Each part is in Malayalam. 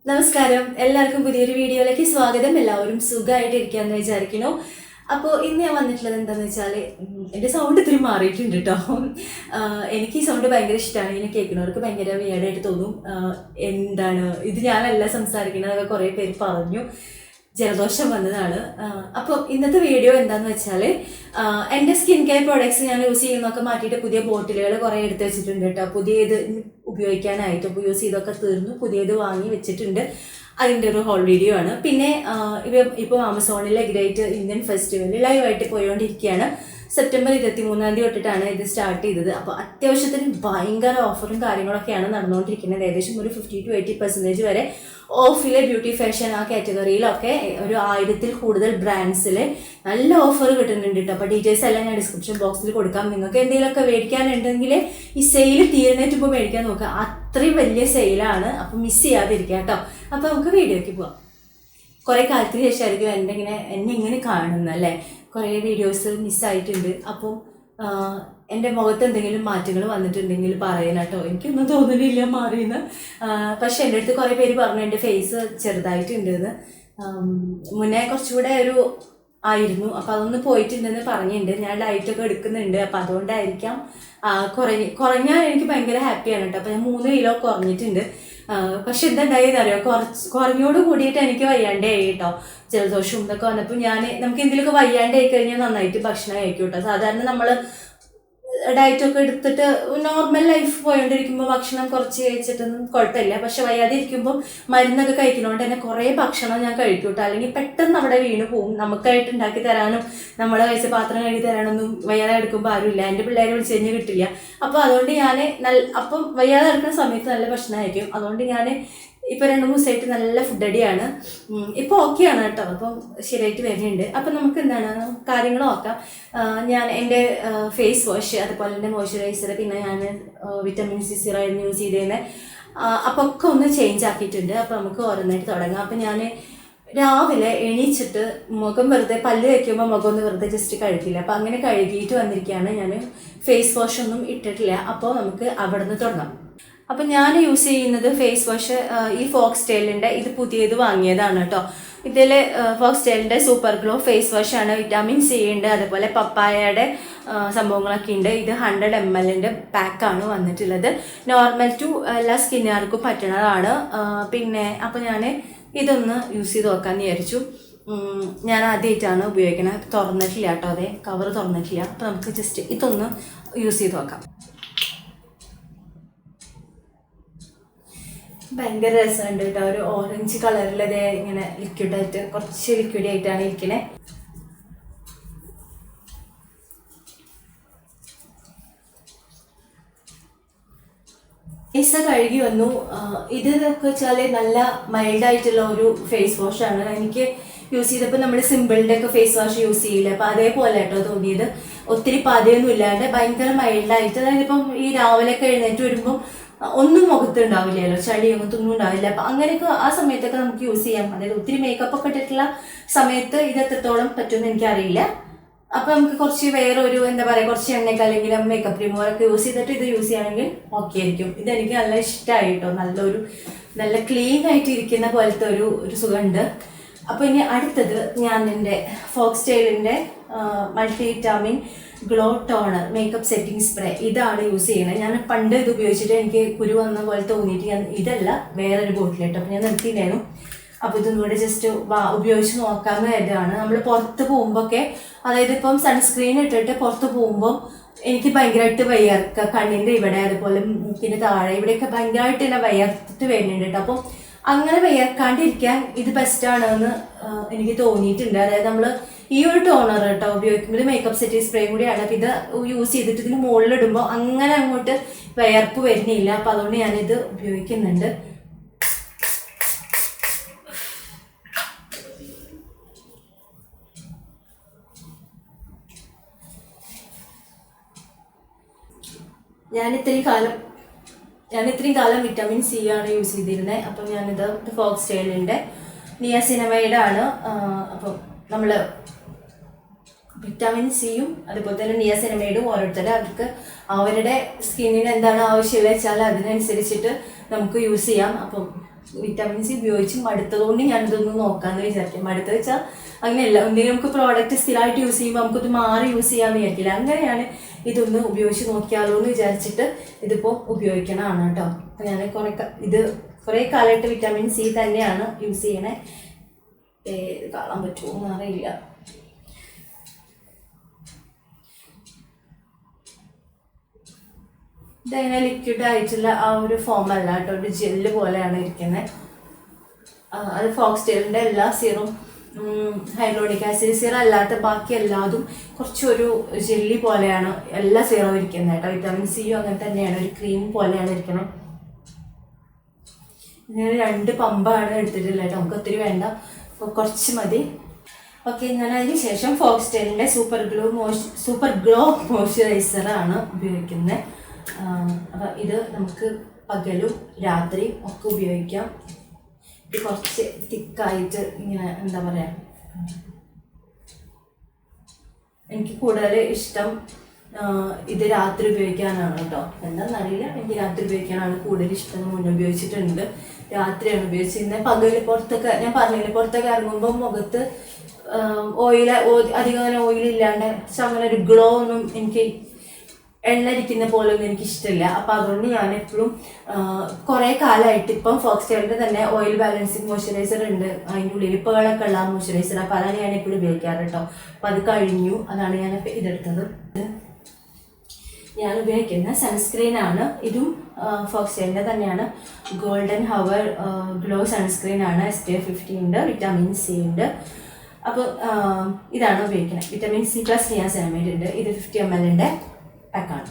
നമസ്കാരം, എല്ലാവർക്കും പുതിയൊരു വീഡിയോയിലേക്ക് സ്വാഗതം. എല്ലാവരും സുഖമായിട്ടിരിക്കാന്ന് വിചാരിക്കുന്നു. അപ്പോൾ ഇന്ന് ഞാൻ വന്നിട്ടുള്ളത് എന്താണെന്ന് വെച്ചാൽ എൻ്റെ സൗണ്ട് ഇത്തിരി മാറിയിട്ടുണ്ട് കേട്ടോ. എനിക്ക് ഈ സൗണ്ട് ഭയങ്കര ഇഷ്ടമാണ്. ഇങ്ങനെ കേൾക്കുന്നവർക്ക് ഭയങ്കര വിയേഡായിട്ട് തോന്നും. എന്താണ് ഇത്, ഞാനല്ല സംസാരിക്കുന്നതൊക്കെ കുറേ പേര് പറഞ്ഞു. ജലദോഷം വന്നതാണ്. അപ്പോൾ ഇന്നത്തെ വീഡിയോ എന്താണെന്ന് വെച്ചാൽ എൻ്റെ സ്കിൻ കെയർ പ്രോഡക്ട്സ് ഞാൻ യൂസ് ചെയ്യുന്നതൊക്കെ മാറ്റിയിട്ട് പുതിയ ബോട്ടിലുകൾ കുറേ എടുത്ത് വെച്ചിട്ടുണ്ട് കേട്ടോ. പുതിയത് ഉപയോഗിക്കാനായിട്ട് ഇപ്പോൾ യൂസ് ചെയ്തൊക്കെ തീർന്നു, പുതിയത് വാങ്ങി വെച്ചിട്ടുണ്ട്. അതിൻ്റെ ഒരു ഹോൾ വീഡിയോ ആണ്. പിന്നെ ഇപ്പോൾ ആമസോണിലെ ഗ്രേറ്റ് ഇന്ത്യൻ ഫെസ്റ്റിവൽ ലൈവായിട്ട് പോയിക്കൊണ്ടിരിക്കുകയാണ്. സെപ്റ്റംബർ 23 തൊട്ടിട്ടാണ് ഇത് സ്റ്റാർട്ട് ചെയ്തത്. അപ്പോൾ അത്യാവശ്യത്തിന് ഭയങ്കര ഓഫറും കാര്യങ്ങളൊക്കെയാണ് നടന്നുകൊണ്ടിരിക്കുന്നത്. ഏകദേശം ഒരു 50-80% വരെ ഓഫിലെ ബ്യൂട്ടി ഫാഷൻ ആ കാറ്റഗറിയിലൊക്കെ ഒരു 1000-ൽ കൂടുതൽ ബ്രാൻഡ്സിൽ നല്ല ഓഫർ കിട്ടുന്നുണ്ട് കേട്ടോ. അപ്പോൾ ഡീറ്റെയിൽസ് എല്ലാം ഞാൻ ഡിസ്ക്രിപ്ഷൻ ബോക്സിൽ കൊടുക്കാം. നിങ്ങൾക്ക് എന്തെങ്കിലുമൊക്കെ മേടിക്കാനുണ്ടെങ്കിൽ ഈ സെയിൽ തീർന്നിട്ട് ഇപ്പോൾ മേടിക്കാൻ നോക്കുക. അത്രയും വലിയ സെയിലാണ്. അപ്പോൾ മിസ് ചെയ്യാതിരിക്കുക കേട്ടോ. അപ്പോൾ നമുക്ക് വീഡിയോയ്ക്ക് പോവാം. കുറേ കാലത്തിന് ശേഷമായിരിക്കും എന്നെ ഇങ്ങനെ കാണുന്നല്ലേ. കുറേ വീഡിയോസ് മിസ്സായിട്ടുണ്ട്. അപ്പം എൻ്റെ മുഖത്ത് എന്തെങ്കിലും മാറ്റങ്ങൾ വന്നിട്ടുണ്ടെങ്കിൽ പറയണം കേട്ടോ. എനിക്കൊന്നും തോന്നുന്നില്ല മാറിയെന്ന്. പക്ഷെ എൻ്റെ അടുത്ത് കുറേ പേര് പറഞ്ഞു എൻ്റെ ഫേസ് ചെറുതായിട്ടുണ്ടെന്ന്. മുന്നേ കുറച്ചുകൂടെ ഒരു ആയിരുന്നു. അപ്പോൾ അതൊന്ന് പോയിട്ടുണ്ടെന്ന് പറഞ്ഞിട്ടുണ്ട്. ഞാൻ ഡയറ്റൊക്കെ എടുക്കുന്നുണ്ട്. അപ്പോൾ അതുകൊണ്ടായിരിക്കാം കുറഞ്ഞാൽ എനിക്ക് ഭയങ്കര ഹാപ്പിയാണ് കേട്ടോ. അപ്പോൾ ഞാൻ 3 കിലോ കുറഞ്ഞിട്ടുണ്ട്. പക്ഷെ എന്താ ഉണ്ടായെന്ന് അറിയോ, കുറഞ്ഞോട് കൂടിയിട്ട് എനിക്ക് വയ്യാണ്ടായി കേട്ടോ. ജലദോഷവും ഇതൊക്കെ വന്നപ്പോൾ നമുക്ക് എന്തെങ്കിലുമൊക്കെ വയ്യാണ്ടായി കഴിഞ്ഞാൽ നന്നായിട്ട് ഭക്ഷണം കഴിക്കും കേട്ടോ. സാധാരണ നമ്മൾ ഡയറ്റൊക്കെ എടുത്തിട്ട് നോർമൽ ലൈഫ് പോയോണ്ടിരിക്കുമ്പോൾ ഭക്ഷണം കുറച്ച് കഴിച്ചിട്ടൊന്നും കുഴപ്പമില്ല. പക്ഷെ വയ്യാതെ ഇരിക്കുമ്പോൾ മരുന്നൊക്കെ കഴിക്കുന്നതുകൊണ്ട് തന്നെ കുറേ ഭക്ഷണം ഞാൻ കഴിക്കും കേട്ടോ. അല്ലെങ്കിൽ പെട്ടെന്ന് അവിടെ വീണ് പോവും. നമുക്കായിട്ട് ഉണ്ടാക്കി തരാനും നമ്മളെ കഴിച്ച പാത്രം കഴുകി തരാനൊന്നും വയ്യാതെ എടുക്കുമ്പോൾ ആരുമില്ല. എൻ്റെ പിള്ളേരെ വിളിച്ച് കഴിഞ്ഞാൽ കിട്ടില്ല. അപ്പോൾ അതുകൊണ്ട് അപ്പം വയ്യാതെ എടുക്കുന്ന സമയത്ത് നല്ല ഭക്ഷണം കഴിക്കും. അതുകൊണ്ട് ഞാൻ ഇപ്പോൾ 2-3 ദിവസമായിട്ട് നല്ല ഫുഡ് അടിയാണ്. ഇപ്പോൾ ഓക്കെയാണ് കേട്ടോ. അപ്പം ശരിയായിട്ട് വരുന്നുണ്ട്. അപ്പം നമുക്ക് എന്താണ് കാര്യങ്ങൾ നോക്കാം. ഞാൻ എൻ്റെ ഫേസ് വാഷ്, അതുപോലെ തന്നെ മോയ്സ്ചറൈസർ, പിന്നെ ഞാൻ വിറ്റമിൻ സി സിറായിരുന്നു യൂസ് ചെയ്തേനെ. അപ്പോൾ ഒക്കെ ഒന്ന് ചേഞ്ച് ആക്കിയിട്ടുണ്ട്. അപ്പോൾ നമുക്ക് ഓരോന്നായിട്ട് തുടങ്ങാം. അപ്പം ഞാൻ രാവിലെ എണീച്ചിട്ട് മുഖം വെറുതെ പല്ല് വയ്ക്കുമ്പോൾ മുഖം ഒന്ന് വെറുതെ ജസ്റ്റ് കഴുകില്ല. അപ്പം അങ്ങനെ കഴുകിയിട്ട് വന്നിരിക്കുകയാണ്. ഞാൻ ഫേസ് വാഷ് ഒന്നും ഇട്ടിട്ടില്ല. അപ്പോൾ നമുക്ക് അവിടെ നിന്ന് തുടങ്ങാം. അപ്പം ഞാൻ യൂസ് ചെയ്യുന്നത് ഫേസ് വാഷ് ഈ ഫോക്സ്ടെയിലിൻ്റെ ഇത് പുതിയത് വാങ്ങിയതാണ് കേട്ടോ. ഇതിൽ ഫോക്സ്ടെയിലിൻ്റെ സൂപ്പർ ഗ്ലോ ഫേസ് വാഷാണ്. വിറ്റാമിൻ സി ഉണ്ട്, അതുപോലെ പപ്പായയുടെ സംഭവങ്ങളൊക്കെ ഉണ്ട്. ഇത് 100 ml പാക്കാണ് വന്നിട്ടുള്ളത്. നോർമൽ ടു എല്ലാ സ്കിന്നുകാർക്കും പറ്റുന്നതാണ്. പിന്നെ അപ്പോൾ ഞാൻ ഇതൊന്ന് യൂസ് ചെയ്ത് നോക്കാമെന്ന് വിചാരിച്ചു. ഞാൻ ആദ്യമായിട്ടാണ് ഉപയോഗിക്കുന്നത്. തുറന്നിട്ടില്ല കേട്ടോ, അതെ കവർ തുറന്നിട്ടില്ല. അപ്പോൾ നമുക്ക് ജസ്റ്റ് ഇതൊന്ന് യൂസ് ചെയ്ത് നോക്കാം. ഭയങ്കര രസമുണ്ട് കേട്ടോ. ഒരു ഓറഞ്ച് കളറിലതേ ഇങ്ങനെ ലിക്വിഡായിട്ട്, കുറച്ച് ലിക്വിഡ് ആയിട്ടാണ് ഇരിക്കണേ. ഫേസ് കഴുകി വന്നു. ഇതൊക്കെ വെച്ചാൽ നല്ല മൈൽഡായിട്ടുള്ള ഒരു ഫേസ് വാഷാണ്. എനിക്ക് യൂസ് ചെയ്തപ്പോൾ നമ്മൾ സിമ്പിളിൻ്റെ ഒക്കെ ഫേസ് വാഷ് യൂസ് ചെയ്യില്ല. അപ്പോൾ അതേപോലെ കേട്ടോ തോന്നിയത്. ഒത്തിരി പതയൊന്നും ഇല്ലാണ്ട് ഭയങ്കര മൈൽഡായിട്ട്. അതായത് ഇപ്പം ഈ രാവിലെയൊക്കെ എഴുന്നേറ്റ് വരുമ്പോൾ ഒന്നും മുഖത്ത് ഉണ്ടാവില്ലല്ലോ, ചളി ഒന്നും ഉണ്ടാവില്ല. അപ്പം അങ്ങനെയൊക്കെ ആ സമയത്തൊക്കെ നമുക്ക് യൂസ് ചെയ്യാം. അതായത് ഒത്തിരി മേക്കപ്പ് ഒക്കെ ഇട്ടിട്ടുള്ള സമയത്ത് ഇത് എത്രത്തോളം പറ്റുമെന്ന് എനിക്കറിയില്ല. അപ്പം നമുക്ക് കുറച്ച് വേറെ ഒരു എന്താ പറയുക, കുറച്ച് എണ്ണയൊക്കെ അല്ലെങ്കിൽ മേക്കപ്പ് റിമൂവറൊക്കെ യൂസ് ചെയ്തിട്ട് ഇത് യൂസ് ചെയ്യുകയാണെങ്കിൽ ഓക്കെ ആയിരിക്കും. ഇതെനിക്ക് നല്ല ഇഷ്ടമായി കേട്ടോ. നല്ല ക്ലീൻ ആയിട്ട് ഇരിക്കുന്ന പോലത്തെ ഒരു സുഖമുണ്ട്. അപ്പോൾ ഇനി അടുത്തത് ഞാൻ എൻ്റെ ഫോക്സ്ടെയിലിൻ്റെ multi vitamin glow toner makeup setting spray ഇതാണ് യൂസ് ചെയ്യുന്നത്. ഞാൻ പണ്ട് ഇത് ഉപയോഗിച്ചിട്ട് എനിക്ക് കുരു വന്ന പോലെ തോന്നിയിട്ട് ഞാൻ ഇതല്ല വേറൊരു ബോട്ടിലിട്ട് അപ്പോൾ ഞാൻ നിർത്തിയിട്ടുണ്ടായിരുന്നു. അപ്പോൾ ഇതൊന്നും കൂടെ ജസ്റ്റ് ഉപയോഗിച്ച് നോക്കാമെന്ന് കരുതാണ്. നമ്മൾ പുറത്ത് പോകുമ്പോഴൊക്കെ, അതായത് ഇപ്പം സൺസ്ക്രീൻ ഇട്ടിട്ട് പുറത്ത് പോകുമ്പോൾ എനിക്ക് ഭയങ്കരമായിട്ട് വയ്യർക്കുക, കണ്ണിൻ്റെ ഇവിടെ അതുപോലെ മൂക്കിൻ്റെ താഴെ ഇവിടെയൊക്കെ ഭയങ്കരമായിട്ട് തന്നെ വയ്യർത്തിട്ട് വരുന്നുണ്ട് കേട്ടോ. അപ്പം അങ്ങനെ വയ്യർക്കാണ്ടിരിക്കാൻ ഇത് ബെസ്റ്റാണെന്ന് എനിക്ക് തോന്നിയിട്ടുണ്ട്. അതായത് നമ്മൾ ഈ ഒരു ടോണർ കേട്ടോ ഉപയോഗിക്കുമ്പോൾ മേക്കപ്പ് സെറ്റിംഗ് സ്പ്രേ കൂടിയാണ്. അപ്പം ഇത് യൂസ് ചെയ്തിട്ട് ഇതിന് മുകളിലിടുമ്പോൾ അങ്ങനെ അങ്ങോട്ട് വയർപ്പ് വരുന്നില്ല. അപ്പം അതുകൊണ്ട് ഞാനിത് ഉപയോഗിക്കുന്നുണ്ട്. ഞാൻ ഇത്രയും കാലം വിറ്റാമിൻ സി ആണ് യൂസ് ചെയ്തിരുന്നത്. അപ്പം ഞാനിത് ഫോക്സ്ടെയിലിൻ്റെ നിയാസിനമൈഡ് ആണ്. അപ്പം നമ്മൾ വിറ്റാമിൻ സിയും അതുപോലെ തന്നെ നിയാസിനമൈഡും ഓരോരുത്തരും അവർക്ക് അവരുടെ സ്കിന്നിന് എന്താണ് ആവശ്യമുള്ളത് വെച്ചാൽ അതിനനുസരിച്ചിട്ട് നമുക്ക് യൂസ് ചെയ്യാം. അപ്പം വിറ്റാമിൻ സി ഉപയോഗിച്ച് മടുത്തതുകൊണ്ട് ഞാനിതൊന്ന് നോക്കാമെന്ന് വിചാരിക്കും. മടുത്ത് വെച്ചാൽ അങ്ങനെയല്ല, എന്തെങ്കിലും നമുക്ക് പ്രോഡക്റ്റ് സ്ഥിരമായിട്ട് യൂസ് ചെയ്യുമ്പോൾ നമുക്കിത് മാറി യൂസ് ചെയ്യാമെന്ന് വിചാരിക്കില്ല. അങ്ങനെയാണ് ഇതൊന്ന് ഉപയോഗിച്ച് നോക്കിയാലോ എന്ന് വിചാരിച്ചിട്ട് ഇതിപ്പോൾ ഉപയോഗിക്കണതാണ് കേട്ടോ. അപ്പം ഞാൻ കുറേ കാലമായിട്ട് വിറ്റാമിൻ സി തന്നെയാണ് യൂസ് ചെയ്യണേ. കാണാൻ പറ്റുമോ എന്നറിയില്ല. ഇതങ്ങനെ ലിക്വിഡ് ആയിട്ടുള്ള ആ ഒരു ഫോം അല്ല കേട്ടോ, ഒരു ജെല്ല് പോലെയാണ് ഇരിക്കുന്നത്. അത് ഫോക്സ്ടെയിലിൻ്റെ എല്ലാ സീറും ഹൈഡ്രോണിക് ആസിഡ് സീറം അല്ലാത്ത ബാക്കി എല്ലാതും കുറച്ചൊരു ജെല്ലി പോലെയാണ് എല്ലാ സീറവും ഇരിക്കുന്നത് കേട്ടോ. വിറ്റാമിൻ സിയും അങ്ങനെ തന്നെയാണ്, ഒരു ക്രീം പോലെയാണ് ഇരിക്കുന്നത്. ഞാൻ 2 പമ്പാണ് എടുത്തിട്ടുള്ളത് കേട്ടോ, നമുക്ക് ഒത്തിരി വേണ്ട, അപ്പോൾ കുറച്ച് മതി. ഓക്കെ, ഞാൻ അതിന് ശേഷം ഫോക്സ്ടെയിലിൻ്റെ സൂപ്പർ ഗ്ലോ മോയ്സ്ചറൈസറാണ് ഉപയോഗിക്കുന്നത്. അപ്പം ഇത് നമുക്ക് പകലും രാത്രിയും ഒക്കെ ഉപയോഗിക്കാം. ഇത് കുറച്ച് തിക്കായിട്ട് ഇങ്ങനെ എന്താ പറയുക, എനിക്ക് കൂടുതൽ ഇഷ്ടം ഇത് രാത്രി ഉപയോഗിക്കാനാണ് കേട്ടോ. എന്താണെന്നറിയില്ല, എനിക്ക് രാത്രി ഉപയോഗിക്കാനാണ് കൂടുതൽ ഇഷ്ടം. മുന്നേ ഉപയോഗിച്ചിട്ടുണ്ട്, രാത്രിയാണ് ഉപയോഗിച്ചിരുന്നത്. പകല് പുറത്തൊക്കെ ഞാൻ പറഞ്ഞില്ലേ, പുറത്തൊക്കെ ഇറങ്ങുമ്പോൾ മുഖത്ത് അധികം അങ്ങനെ ഓയിലില്ലാണ്ട് അങ്ങനെ ഒരു ഗ്ലോ ഒന്നും എനിക്ക് എണ്ണ ഇരിക്കുന്ന പോലെ ഒന്നും എനിക്കിഷ്ടമില്ല. അപ്പം അതുകൊണ്ട് ഞാൻ എപ്പോഴും കുറേ കാലമായിട്ട് ഇപ്പം ഫോക്സ്ടെയിലിൻ്റെ തന്നെ ഓയിൽ ബാലൻസിങ് മോയ്സ്ചറൈസർ ഉണ്ട്, അതിൻ്റെ ഉള്ളിൽ പേളൊക്കെ ഉള്ള മോയ്സ്ചറൈസർ. അപ്പം അതാണ് ഞാൻ എപ്പോഴും ഉപയോഗിക്കാറ് കേട്ടോ. അപ്പം അത് കഴിഞ്ഞു, അതാണ് ഞാൻ ഇതെടുത്തത്. ഞാൻ ഉപയോഗിക്കുന്ന സൺസ്ക്രീനാണ്, ഇതും ഫോക്സ്ടെയിലിൻ്റെ തന്നെയാണ്. ഗോൾഡൻ ഹവർ ഗ്ലോ സൺസ്ക്രീനാണ്. SPF 50 ഉണ്ട്, വിറ്റാമിൻ സി ഉണ്ട്. അപ്പോൾ ഇതാണ് ഉപയോഗിക്കുന്നത്. വിറ്റാമിൻ സി പ്ലസ് നിയാസിനാമൈഡ് ഉണ്ട്. ഇത് 50 ml പാക്കാണ്.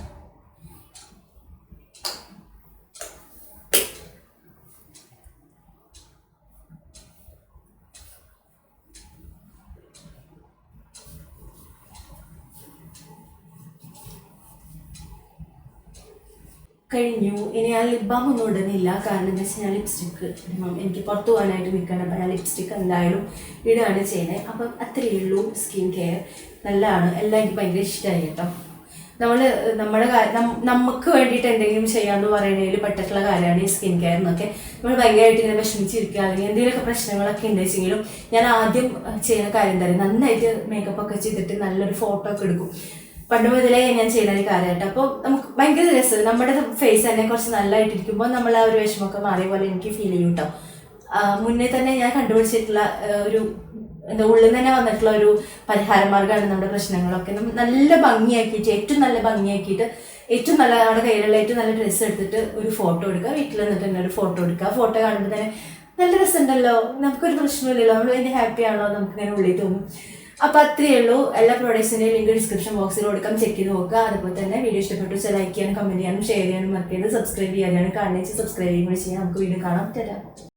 കഴിഞ്ഞു. ഇനി ഞാൻ ലിപ് ബാം ഒന്നും ഇടുന്നില്ല, കാരണം എന്താ വെച്ചാൽ ഞാൻ ലിപ്സ്റ്റിക്ക് ഇടണം, എനിക്ക് പുറത്ത് പോകാനായിട്ട് നിൽക്കണം. അപ്പം ഞാൻ ലിപ്സ്റ്റിക്ക് എന്തായാലും ഇടുകയാണ് ചെയ്യുന്നത്. അപ്പം അത്രയേ ഉള്ളൂ. സ്കിൻ കെയർ നല്ലതാണ്, എല്ലാം എനിക്ക് ഭയങ്കര ഇഷ്ടമായി കേട്ടോ. നമുക്ക് വേണ്ടിയിട്ട് എന്തെങ്കിലും ചെയ്യാമെന്ന് പറയുന്നതിൽ പെട്ടിട്ടുള്ള കാര്യമാണ് ഈ സ്കിൻ കെയർ എന്നൊക്കെ. നമ്മൾ ഭയങ്കരമായിട്ട് ഇങ്ങനെ വിഷമിച്ചിരിക്കുക, അല്ലെങ്കിൽ എന്തെങ്കിലുമൊക്കെ പ്രശ്നങ്ങളൊക്കെ ഉണ്ടെച്ചെങ്കിലും ഞാൻ ആദ്യം ചെയ്യുന്ന കാര്യം എന്താ പറയുക, നന്നായിട്ട് മേക്കപ്പ് ഒക്കെ ചെയ്തിട്ട് നല്ലൊരു ഫോട്ടോ ഒക്കെ എടുക്കും. പണ്ട് മുതലേ ഞാൻ ചെയ്യുന്ന ഒരു കാര്യമായിട്ട്. അപ്പോൾ നമുക്ക് ഭയങ്കര രസം, നമ്മുടെ ഫേസ് തന്നെ കുറച്ച് നല്ലതായിട്ടിരിക്കുമ്പോൾ നമ്മൾ ആ ഒരു വിഷമമൊക്കെ മാറിയ പോലെ എനിക്ക് ഫീൽ ചെയ്യും കേട്ടോ. മുന്നേ തന്നെ ഞാൻ കണ്ടുപിടിച്ചിട്ടുള്ള ഒരു ഉള്ളിൽ തന്നെ വന്നിട്ടുള്ള ഒരു പരിഹാര മാർഗ്ഗമാണ് നമ്മുടെ പ്രശ്നങ്ങളൊക്കെ നല്ല ഭംഗിയാക്കിയിട്ട്, ഏറ്റവും നല്ല ഭംഗിയാക്കിയിട്ട്, ഏറ്റവും നല്ല നമ്മുടെ കയ്യിലുള്ള ഏറ്റവും നല്ല ഡ്രസ്സ് എടുത്തിട്ട് ഒരു ഫോട്ടോ എടുക്കുക. വീട്ടിൽ നിന്നിട്ട് തന്നെ ഒരു ഫോട്ടോ എടുക്കുക. ഫോട്ടോ കാണുമ്പോൾ തന്നെ നല്ല രസമുണ്ടല്ലോ, നമുക്കൊരു പ്രശ്നമില്ലല്ലോ, നമ്മൾ അതിൻ്റെ ഹാപ്പി ആണല്ലോ, നമുക്കിങ്ങനെ ഉള്ളിൽ തോന്നും. അപ്പോൾ അത്രയേ ഉള്ളൂ. എല്ലാ പ്രോഡക്ട്സിൻ്റെയും ലിങ്ക് ഡിസ്ക്രിപ്ഷൻ ബോക്സിൽ കൊടുക്കാം, ചെക്ക് ചെയ്ത് നോക്കുക. അതുപോലെ തന്നെ വീഡിയോ ഇഷ്ടപ്പെട്ടു വെച്ചാൽ ലൈക്ക് ചെയ്യാനും കമൻറ്റ് ചെയ്യാനും ഷെയർ ചെയ്യാനും മറക്കരുത്. സബ്സ്ക്രൈബ് ചെയ്യാനാണ് കാണുന്നത്, സബ്സ്ക്രൈബ് ചെയ്യുമ്പോൾ ചെയ്യാം. നമുക്ക് വീണ്ടും കാണാം. തരാം.